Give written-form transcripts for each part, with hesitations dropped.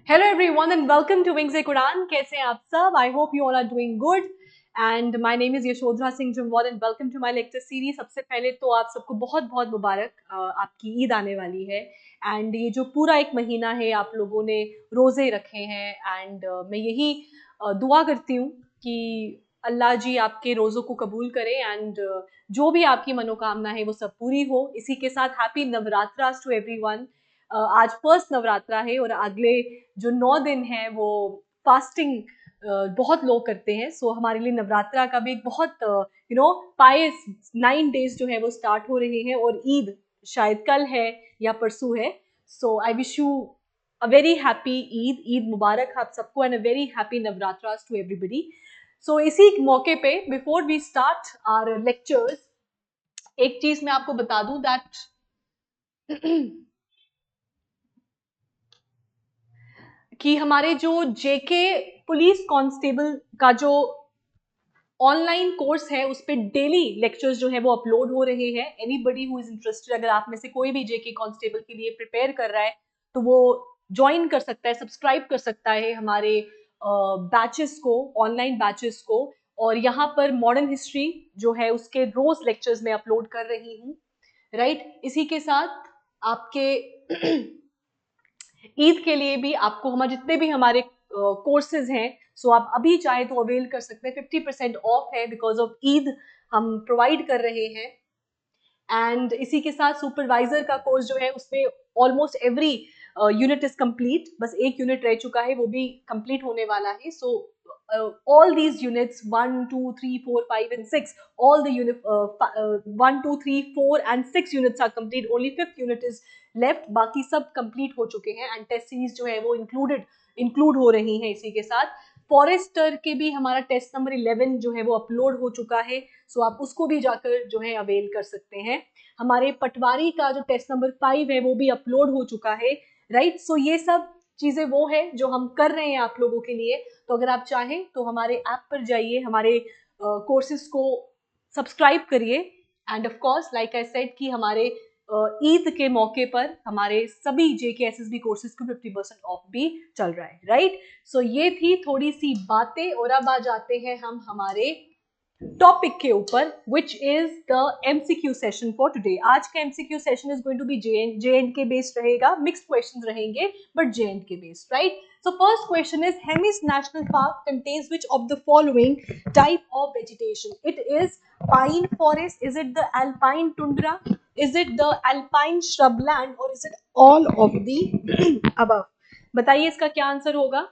Hello everyone and welcome to Wings Quran. कैसे हैं आप सब? I hope you all are doing good. And my name is Yashodhara Singh Jamwal and welcome to my lecture series. सबसे पहले तो आप सबको बहुत बहुत मुबारक, आपकी ईद आने वाली है. एंड ये जो पूरा एक महीना है आप लोगों ने रोज़े रखे हैं एंड मैं यही दुआ करती हूँ कि अल्लाह जी आपके रोज़ों को कबूल करे एंड जो भी आपकी मनोकामना है वो सब पूरी हो. इसी के साथ हैप्पी नवरात्रास टू एवरीवन. आज फर्स्ट नवरात्रा है और अगले जो 9 दिन हैं वो फास्टिंग बहुत लोग करते हैं. सो हमारे लिए नवरात्रा का भी एक बहुत पायस 9 डेज जो है वो स्टार्ट हो रहे हैं और ईद शायद कल है या परसों है. So I wish you a very happy Eid Mubarak आप सबको and a very happy Navratras to everybody. So इसी मौके पे before we start our lectures एक चीज मैं आपको बता दूं दैट कि हमारे जो जेके पुलिस कांस्टेबल का जो ऑनलाइन कोर्स है उस पर डेली लेक्चर्स जो है वो अपलोड हो रहे हैं. एनीबडी हु इज इंटरेस्टेड, अगर आप में से कोई भी जेके कांस्टेबल के लिए प्रिपेयर कर रहा है तो वो ज्वाइन कर सकता है, सब्सक्राइब कर सकता है हमारे बैचेस को, ऑनलाइन बैचेस को. और यहाँ पर मॉडर्न हिस्ट्री जो है उसके रोज लेक्चर्स में अपलोड कर रही हूँ. राइट. इसी के साथ आपके ईद के लिए भी आपको हमारे जितने भी हमारे कोर्सेज हैं सो आप अभी चाहे तो अवेल कर सकते हैं. 50% ऑफ है बिकॉज ऑफ ईद हम प्रोवाइड कर रहे हैं. एंड इसी के साथ सुपरवाइजर का कोर्स जो है उसमें almost every unit is complete. बस एक यूनिट रह चुका है, वो भी कंप्लीट होने वाला है. सो all these units 1 2 3 4 5 and 6, all the unit 1 2 3 4 and 6 units are complete. Only 5th unit is left. बाकी सब कंप्लीट हो चुके हैं एंड टेस्ट सीरीज जो है वो इंक्लूड हो रही हैं. इसी के साथ फॉरेस्टर के भी हमारा टेस्ट नंबर 11 जो है वो अपलोड हो चुका है. सो आप उसको भी जाकर जो है अवेल कर सकते हैं. हमारे पटवारी का जो टेस्ट नंबर 5 है वो भी अपलोड हो चुका है. राइट. सो ये सब चीजें वो है जो हम कर रहे हैं आप लोगों के लिए. तो अगर आप चाहें तो हमारे ऐप पर जाइए, हमारे कोर्सेज को सब्सक्राइब करिए. End of course like I said कि हमारे ईद के मौके पर हमारे सभी जेके एसएसबी कोर्सेज को 50% ऑफ भी चल रहा है. राइट. सो ये थी थोड़ी सी बातें और अब आ जाते हैं हम हमारे टॉपिक के ऊपर which is the MCQ session for today. आज का MCQ session is going to be J and K based रहेगा. मिक्स्ड क्वेश्चंस रहेंगे but J and K based. Right. So first question is Hemis National Park contains which of the following type of vegetation? It is pine forest, is it the alpine tundra, is it the alpine shrubland or is it all of the above? बताइए इसका क्या answer होगा.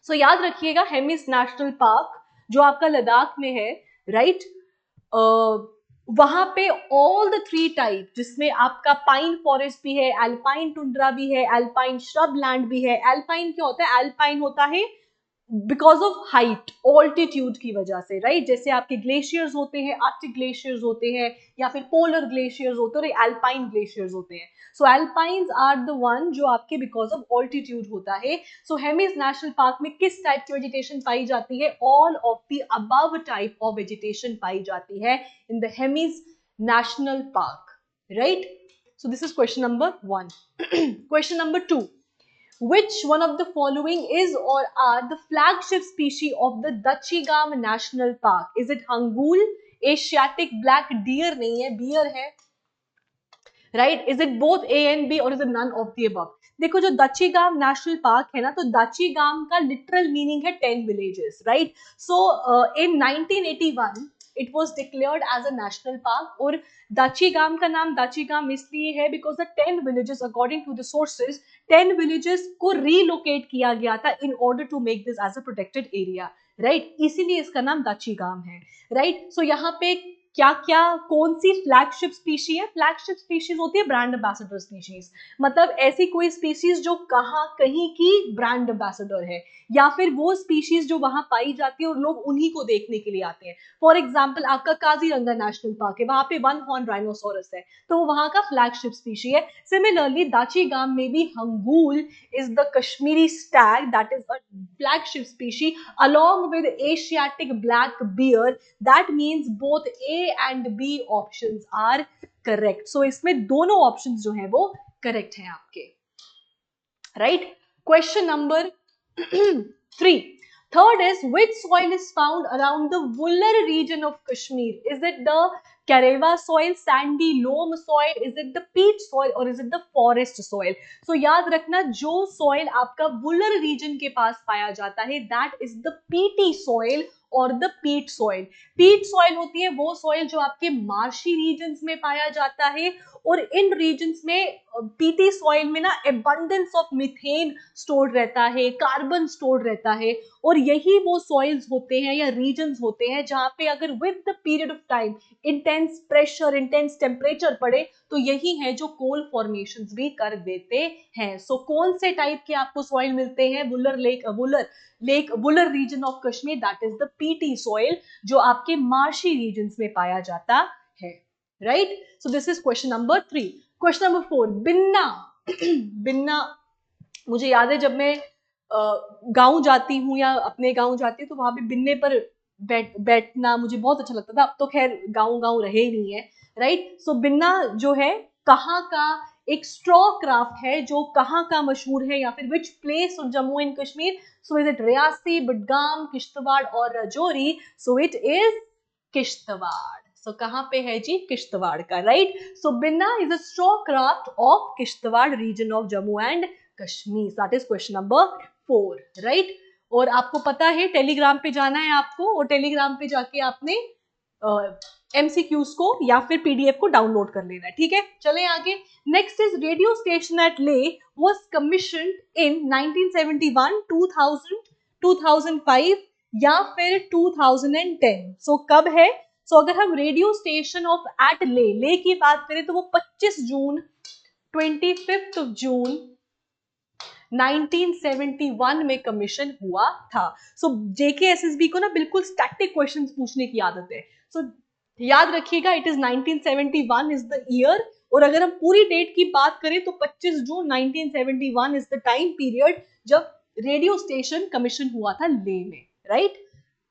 सो याद रखिएगा Hemis national park जो आपका लद्दाख में है. राइट. वहां पे ऑल द 3 टाइप जिसमें आपका पाइन फॉरेस्ट भी है, एल्पाइन टुंड्रा भी है, एल्पाइन श्रब लैंड भी है. एल्पाइन क्या होता है? एल्पाइन होता है बिकॉज ऑफ हाइट, ऑल्टीट्यूड की वजह से. राइट. जैसे आपके ग्लेशियर्स होते हैं, आर्कटिक ग्लेशियर्स होते हैं या फिर पोलर ग्लेशियर्स होते हैं, एल्पाइन ग्लेशियर्स होते हैं. सो एल्पाइंस आर द वन जो आपके बिकॉज ऑफ ऑल्टीट्यूड होता है. सो हेमिस नेशनल पार्क में किस टाइप की वेजिटेशन पाई जाती है? All of the above type of vegetation पाई जाती है in the Hemis national park. Right. So this is question number 1. Question number 2. Which one of the following is or are the flagship species of the Dachigam National Park? Is it Hangul, Asiatic black deer? नहीं है, bear है. Right? Is it both A and B or is it none of the above? देखो जो दचीगाम national park है ना, तो दचीगाम का literal meaning है 10 villages. Right. So in 1981 it was declared as a national park. और दाचीगाम का नाम दाचीगाम इसलिए है because the 10 villages according to the sources 10 villages को रीलोकेट किया गया था in order to make this as a protected area. Right. इसीलिए इसका नाम दाचीगाम है. राइट. सो यहाँ पे क्या क्या कौन सी फ्लैगशिप स्पीशीज है? फ्लैगशिप स्पीशीज होती है ब्रांड एम्बेसडर स्पीशीज. मतलब ऐसी कोई स्पीशीज जो कहीं की ब्रांड एम्बेसडर है या फिर वो स्पीशीज जो वहां पाई जाती है और लोग उन्हीं को देखने के लिए आते हैं. फॉर एग्जाम्पल आपका काजीरंगा नेशनल पार्क है, वहां पे 1 हॉर्न राइनोसोरस है, तो वो वहां का फ्लैगशिप स्पीशी है. सिमिलरली दाचीगाम में भी hangul is the Kashmiri stag, that is a flagship species along with Asiatic black bear. That means both A and B options are correct. So इसमें दोनों options जो है वो correct हैं आपके. Right? Question number 3. Third is, which soil is found around the Wooler region of Kashmir? Is it the Karewa soil, sandy loam soil, is it the peat soil or is it the forest soil? So याद रखना, जो soil आपका Wooler region के पास पाया जाता है, that is the peaty soil और the पीट सॉइल. पीट सॉइल होती है वो सॉइल जो आपके मार्शी रीजन्स में पाया जाता है, और इन रीजन्स में पीटी सॉइल में ना एबंडेंस ऑफ मीथेन स्टोर्ड रहता है, कार्बन स्टोर्ड रहता है, और यही वो सॉइल्स होते हैं या रीजन्स होते हैं जहां पे अगर with the period of time intense pressure, intense temperature पड़े तो यही है जो कोल फॉर्मेशंस भी कर देते हैं. सो कौन से टाइप के आपको सॉइल मिलते हैं? Wular region of Kashmir, that is the peaty soil जो आपके मार्शी रीजन्स में पाया जाता है. Right, so this is question number 3. Question number 4, बिन्ना. बिन्ना, मुझे याद है जब मैं गांव जाती हूँ या अपने गांव जाती हूँ तो वहां पे बिन्ने पर बैठना मुझे बहुत अच्छा लगता था. अब तो खैर गांव रहे ही नहीं है. राइट, सो बिन्ना जो है कहाँ का एक स्ट्रॉ क्राफ्ट है जो कहाँ का मशहूर है, या फिर which place of Jammu and Kashmir? So is it Reasi, Budgam, Kishtwar और राजौरी? So it is Kishtwar. So कहाँ पे है जी? किश्तवाड़ का. Right, so Binna is a straw craft of Kishtwar region of Jammu and Kashmir. That is question number 4. Right, और आपको पता है टेलीग्राम पे जाना है आपको, और टेलीग्राम पे जाके आपने MCQs को या फिर PDF को डाउनलोड कर लेना है. ठीक है, चले आगे. Next is, radio station at ले वाज कमीशन्ड इन 1971, 2000, 2005 या फिर 2010. सो कब है? सो अगर हम रेडियो स्टेशन ऑफ एट ले की बात करें तो वो 25 जून, 25 जून 1971 में कमीशन हुआ था. सो JKSSB को ना बिल्कुल स्टैटिक क्वेश्चंस पूछने की आदत है. सो याद रखिएगा, it is 1971 is the year, और अगर हम पूरी डेट की बात करें तो 25 जून 1971 इज द टाइम पीरियड जब रेडियो स्टेशन कमीशन हुआ था ले में. Right,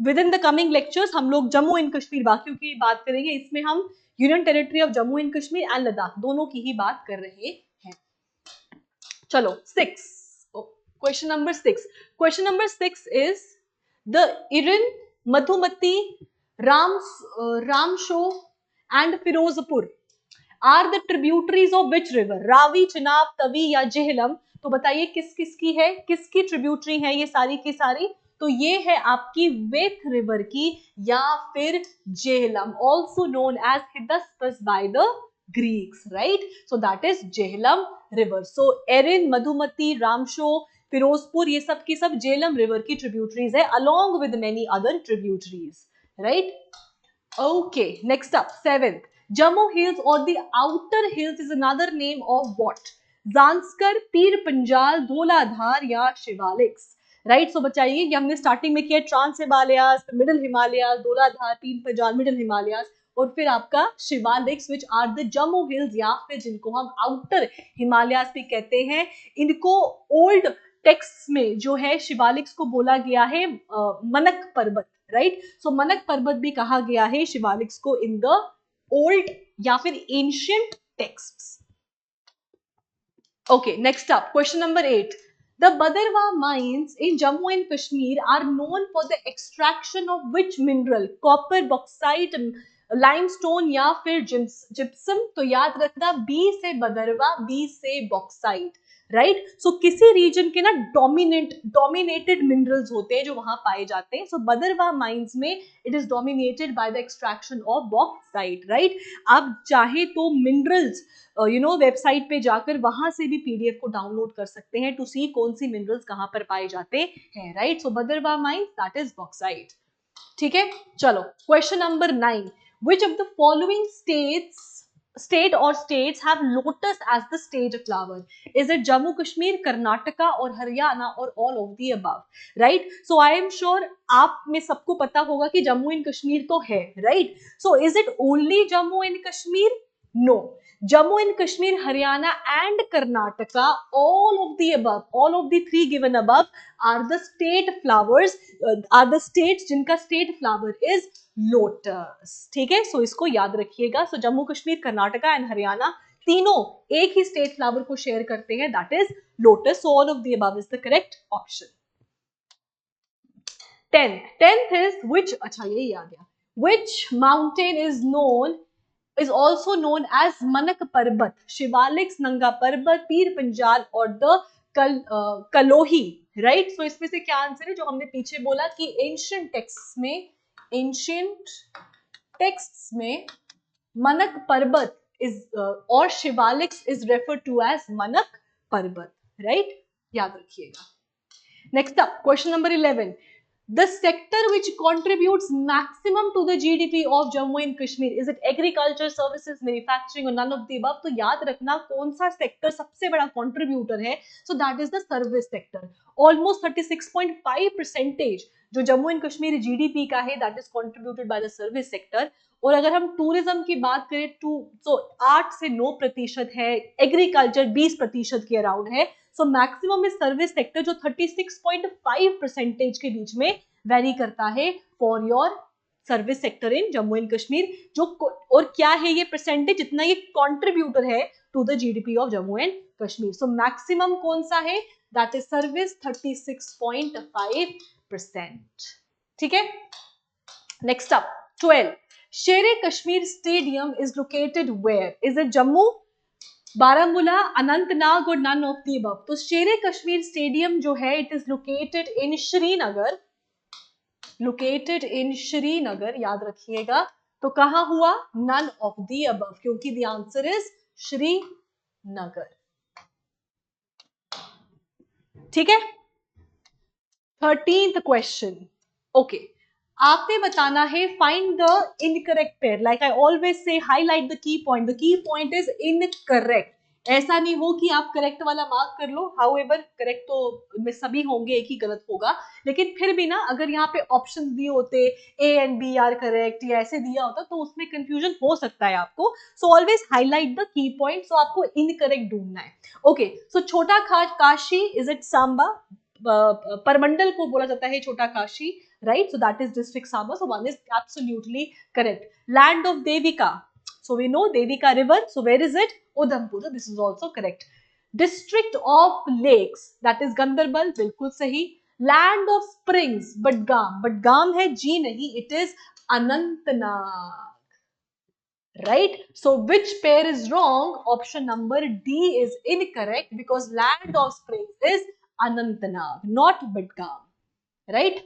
with in the coming lectures हम लोग जम्मू एंड कश्मीर बाकियों की बात करेंगे. इसमें हम union territory of Jammu and Kashmir and Ladakh दोनों की ही बात कर रहे हैं. चलो, 6. Question number 6. Question number 6 is, the Irin, Madhumati, Ramsho and Firozpur are the tributaries of which river? Ravi, Chenab, Tawi या जेहलम? तो बताइए किस किस की है, किसकी ट्रिब्यूटरी है ये सारी की सारी? तो ये है आपकी वेथ रिवर की या फिर Jhelum, also known as Hydaspes by the Greeks. Right, so that is Jhelum river. So Erin, Madhumati, Ramsho, Ferozepur, ये सब की सब जेहलम रिवर की ट्रिब्यूटरीज है, along with many other tributaries. Right? Okay, next up, 7th. Jammu Hills or the Outer Hills is another name of what? Zanskar, Pir Panjal, Dholadhar या Shivaliks. Right, सो बचाइए, ये हमने स्टार्टिंग में किया trans Himalayas, middle Himalayas, Dhauladhar, Pir Panjal, middle Himalayas, और फिर आपका Shivaliks which are the Jammu hills या फिर जिनको हम आउटर हिमालयाज भी कहते हैं. इनको ओल्ड टेक्स्ट में जो है शिवालिक्स को बोला गया है मनक पर्वत. राइट, सो मनक पर्वत भी कहा गया है शिवालिक्स को इन द ओल्ड या फिर ancient texts. Okay, next up, question number 8. The Badarwa mines in Jammu and Kashmir are known for the extraction of which mineral? Copper, bauxite, limestone या फिर gypsum? तो याद रखना, B से बदरवा, B से bauxite. राइट, सो किसी रीजन के ना डोमिनेटेड मिनरल्स होते हैं जो वहां पाए जाते हैं. सो बदरवा माइंस में it is dominated by the extraction of bauxite. Right, आप चाहे तो मिनरल्स वेबसाइट पे जाकर वहां से भी PDF को डाउनलोड कर सकते हैं टू सी कौन सी मिनरल्स कहां पर पाए जाते हैं. राइट, सो बदरवा माइंस दैट इज बॉक्साइट. ठीक है, चलो question number 9. Which of the following state or states have lotus as the state flower? Is it Jammu Kashmir, Karnataka or Haryana or all of the above? Right, so I am sure आप में सबको पता होगा कि Jammu and Kashmir तो है. Right, so is it only Jammu and Kashmir? No, Jammu and Kashmir, Haryana and Karnataka, all of the above, all of the 3 given above are the state flowers, are the states जिनका state flower is lotus. ठीक है, सो इसको याद रखिएगा. सो Jammu Kashmir, Karnataka and Haryana तीनों एक ही state flower को share करते हैं, that is lotus. So all of the above is the correct option. 10th is which, अच्छा यही आ गया, which mountain is also known as Manak Parbat, Shivaliks, नंगा पर्वत, पीर पंजाल और द कलोही, राइट. सो इसमें से क्या आंसर है जो हमने पीछे बोला कि एंशिएंट टेक्स्ट्स में मनक पर्वत इज और Shivaliks is refer to as Manak Parvat, right. याद रखिएगा. Next up question number 11. The sector which contributes maximum to the GDP of Jammu and Kashmir, is it agriculture, services, manufacturing or none of the above? तो याद रखना कौन सा sector सबसे बड़ा contributor है. सो that is the service sector. Almost 36.5% जो Jammu and Kashmir GDP का है that is contributed by the service sector. और अगर हम टूरिज्म की बात करें तो 8 से 9% है, एग्रीकल्चर 20% के अराउंड है. So maximum is service sector जो 36.5% के बीच में वेरी करता है for your service sector in Jammu and Kashmir. जो और क्या है ये परसेंटेज, जितना ये कंट्रीब्यूटर है to the GDP of Jammu and Kashmir. So maximum कौन सा है, दैट इज सर्विस 36.5%. ठीक है. Next up 12. Shere Kashmir stadium is located where, is it Jammu, Baramulla, Anantnag और नन ऑफ द अबव. तो शेरे कश्मीर स्टेडियम जो है it is located in Srinagar, याद रखिएगा. तो कहां हुआ, नन ऑफ द अबव, क्योंकि द आंसर इज श्रीनगर. ठीक है. 13th question. ओके, आपने बताना है find the incorrect pair. Like I always say highlight the key point. The key point is incorrect. ऐसा नहीं हो कि आप करेक्ट वाला मार्क कर लो. हाउएवर करेक्ट तो में सभी होंगे, एक ही गलत होगा. लेकिन फिर भी ना अगर यहाँ पे ऑप्शंस दिए होते A and B are correct या ऐसे दिया होता तो उसमें कंफ्यूजन हो सकता है आपको. So always highlight the key point. So आपको इनकरेक्ट ढूंढना है. ओके, सो छोटा काशी, इज इट सांबा, परमंडल को बोला जाता है छोटा Kashi, right? So that is district Samba. So one is absolutely correct. Land of Devika. So we know Devika river. So where is it? Udhampur. So this is also correct. District of lakes. That is Gandarbal. बिल्कुल सही. Land of springs. Badgam. Badgam है जी नहीं. It is Anantnag. Right? So which pair is wrong? Option number D is incorrect because land of springs is Anantnag, not Badgam. Right?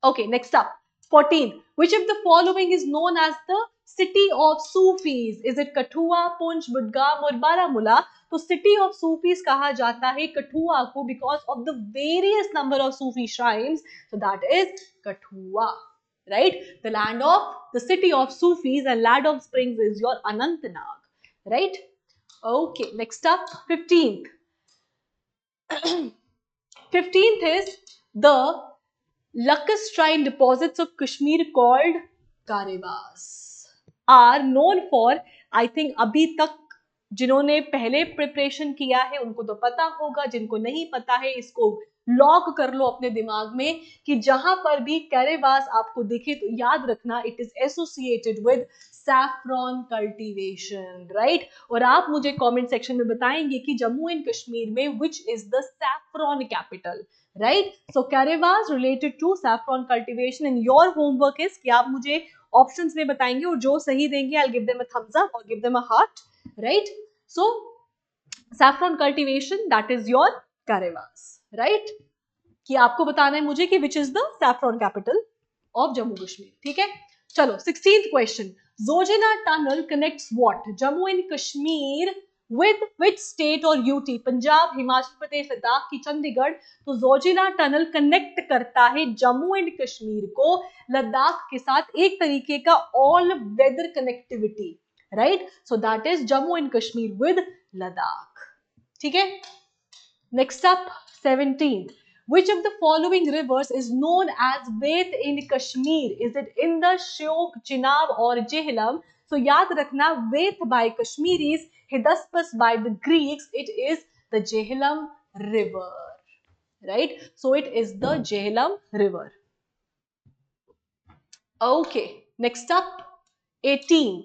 Okay, next up 14. Which of the following is known as the city of Sufis? Is it Kathua, Punch, Budgam or Baramulla? तो city of Sufis कहा जाता है कठुआ को because of the various number of Sufi shrines. So that is Kathua, right? The land of the city of Sufis and land of springs is your Anantnag, right? Okay, next up 15th. 15th is the lacustrine deposits of Kashmir called Karibas are known for, I think अभी तक जिन्होंने पहले preparation किया है उनको तो पता होगा, जिनको नहीं पता है इसको लॉक कर लो अपने दिमाग में कि जहां पर भी कैरेबास आपको दिखे तो याद रखना it is associated with saffron cultivation, right. और आप मुझे कमेंट सेक्शन में बताएंगे कि जम्मू एंड कश्मीर में विच is the saffron capital, right? So Karibas related to saffron cultivation and your homework is कि आप मुझे options में बताएंगे और जो सही देंगे I'll give them a thumbs up or give them a heart, right? So saffron cultivation, that is your Karibas, right? कि आपको बताना है मुझे कि which is the saffron capital of Jammu Kashmir. ठीक है. चलो 16th question. Zojina tunnel connects what? Jammu and Kashmir with which state or UT? Punjab, Himachal Pradesh, Ladakh की चंडीगढ़. तो जोजिला टनल कनेक्ट करता है जम्मू एंड कश्मीर को लद्दाख के साथ, एक तरीके का all weather connectivity, right. So that is Jammu and Kashmir with Ladakh. ठीक है. Next up 17. Which of the following rivers is known as Veth in Kashmir? Is it Indus, Shyok, Chenab or Jhelum? So याद रखना Veth by Kashmiris, Hydaspes by the Greeks, it is the Jhelum river, right? So it is the Jhelum river. Okay, next up 18.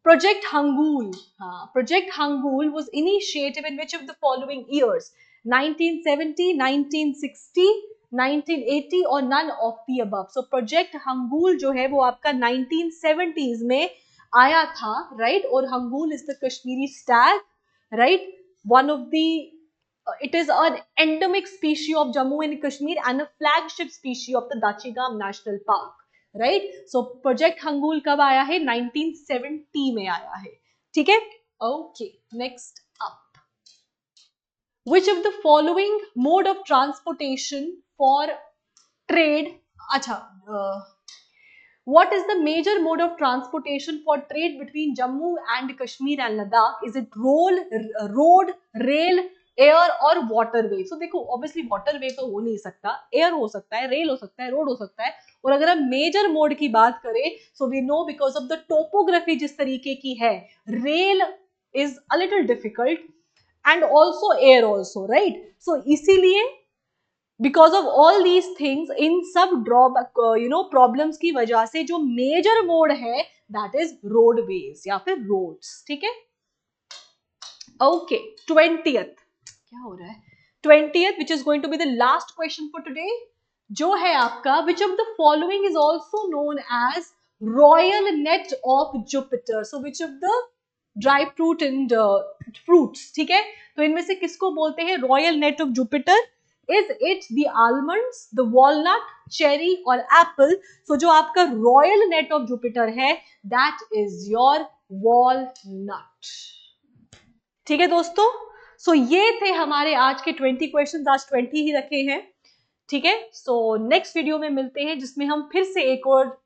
Project hangul, हाँ, project hangul was initiated in which of the following years? 1970, 1960, 1980 और none of the above. So project Hangul जो है वो आपका 1970s में आया था, right? और hangul is the Kashmiri stag, right? One of the it is an endemic species of Jammu and Kashmir and a flagship species of the Dachigam National Park. Right. So project Hangul कब आया है? 1970 में आया है. ठीक है. Okay, next up. Which of the following mode of transportation for trade, अच्छा, what is the major mode of transportation for trade between Jammu and Kashmir and Ladakh? Is it road, rail, air और waterway? सो देखो, obviously waterway तो हो नहीं सकता, air हो सकता है, रेल हो सकता है, रोड हो सकता है. और अगर हम मेजर मोड की बात करें, so we know because of the topography जिस तरीके की है, rail is a little difficult and also air also, right. So इसीलिए because of all these things, इन सब ड्रॉबैक प्रॉब्लम्स की वजह से जो मेजर मोड है दैट इज रोडवेज या फिर रोड्स. ठीक है. ओके, 20th क्या हो रहा है? 20th which is going to be the last question for today, जो है आपका, which of the following is also known as royal nut of Jupiter. So which of the dry fruit and fruits, ठीक है, तो इनमें से किसको बोलते हैं royal nut of Jupiter? Is it the almonds, the walnut, cherry और apple? So जो आपका रॉयल नेट ऑफ जुपिटर है दैट इज योर वॉलनट. ठीक है दोस्तों. सो ये थे हमारे आज के 20 क्वेश्चंस, आज 20 ही रखे हैं. ठीक है. सो नेक्स्ट वीडियो में मिलते हैं जिसमें हम फिर से एक और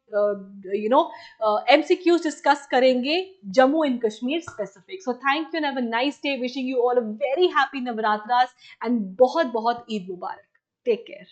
MCQs डिस्कस करेंगे Jammu and Kashmir specific. So thank you and have a nice day. Wishing you all a very happy Navratras and बहुत बहुत ईद मुबारक. Take care.